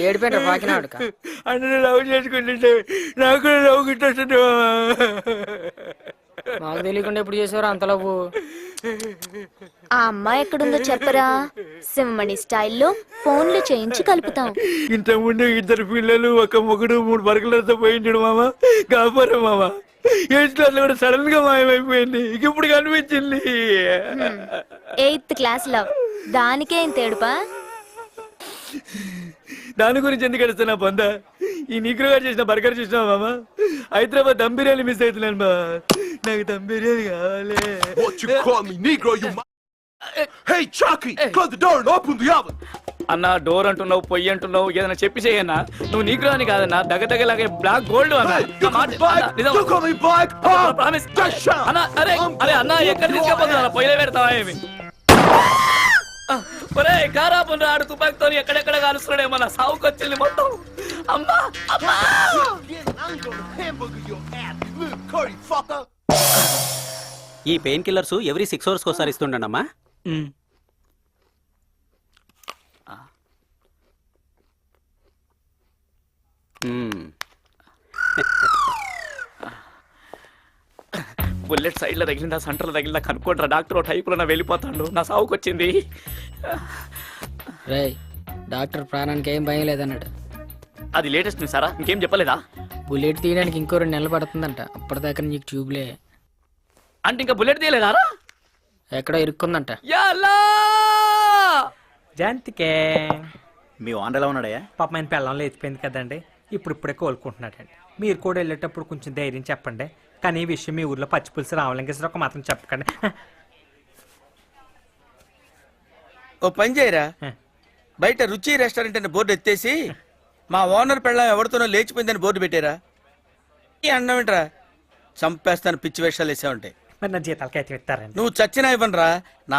ఏడిపోయాడు పాకినాడు అంటే లవ్ చేసుకుంటుంటే నాకు కూడా లవ్ గిట్టొస్తుంది మాకు తెలియకుండా ఎప్పుడు చేసేవారు అంత లవ్. ఆ అమ్మాయి ఎక్కడుందో చెప్పరా, సింహమణి స్టైల్లో ఫోన్లు చేయించి కలుపుతాం. ఇంత ముందు 2 పిల్లలు, 1 మొగుడు, 3 బరకలతో పోయించాడు మామ. కాపారు మామ. 8th క్లాస్ లో కూడా సడన్ గా మాయమైపోయింది. ఇప్పుడు కనిపించింది. 8th క్లాస్ లవ్, దానికే ఇంత ఏడుపా? దాని గురించి ఎందుకు ఎడుస్తున్నా పొంద? ఈ నీగ్రో గారు చేసిన బర్గర్ చూసినా మామ? హైదరాబాద్ దమ్ బిర్యానీ మిస్ అవుతున్నాను బా. నాకు దమ్ బిర్యానీ కావాలి. What you call me, Negro? You. Hey, Chucky, close the door and open the oven. అన్నా డోర్ అంటున్నావు, పొయ్యి అంటున్నావు, ఏదైనా చెప్పి చేయన్నా. నువ్వు నీగ్రో అని కాదన్నా, దగ్గరలాగే బ్లాక్ గోల్డ్ అన్నా. Hey, you call me black? You call me black? Promise Just shut up. అన్నా. అరే అన్నా, ఎక్కడ తీసుకెళ్ళిపోతున్నా? పొయ్యిలో పెడతావా ఏమి? ఒరే కారాపుండ్ర, ఆడు తుపాకితో ఎక్కడెక్కడ కాలుస్తున్నాడేమన్నా. సావుకు వచ్చింది మొత్తం. అమ్మా అమ్మా. I'm gonna hamburger your ass, you little curry fucker. ఈ పెయిన్ కిల్లర్స్ ఎవ్రీ 6 hours ఒకసారి ఇస్తుండమ్మా. బుల్లెట్ సైడ్ లో తగిలిందా, సెంటర్ లో తగిలిందా కనుక్కోండి. డాక్టర్ టైపులో నా వెళ్ళిపోతాడు. నా సావుకు వచ్చింది. రే డాక్టర్ ప్రాణానికి ఏం భయం లేదన్నాడు. అది లేటెస్ట్ న్యూస్ సారా? ఇంకేం చెప్పలేదా? బుల్లెట్ తీయడానికి ఇంకో 2 నెలలు పడుతుందంట. అప్పటిదాకా నీకు ట్యూబ్లే. అంటే ఇంకా బుల్లెట్ తీయలేదారా? ఎక్కడో ఇరుక్కుందంట. జంతికే మీ ఓనర్ ఎలా ఉన్నాడయ్యా? పాప ఆయన పిల్లం లేచిపోయింది కదండి, ఇప్పుడిప్పుడే కోలుకుంటున్నాడండి. మీరు కూడా వెళ్ళేటప్పుడు కొంచెం ధైర్యం చెప్పండి. కానీ ఈ విషయం మీ ఊర్లో పచ్చిపులుసు రామలింగేశ్వర మాత్రం చెప్పకండి. ఓ పని చేయరా, బయట రుచి రెస్టారెంట్ అని బోర్డు ఎత్తేసి మా ఓనర్ పెళ్ళం ఎవరితోనో లేచిపోయిందని బోర్డు పెట్టారా? ఈ అన్నం ఏంట్రా, చంపేస్తాను పిచ్చి వేషాలు వేసావంటే. మరి నా జీతాలకి అయితే ఇస్తారండి. నువ్వు చచ్చినా ఇవ్వనరా.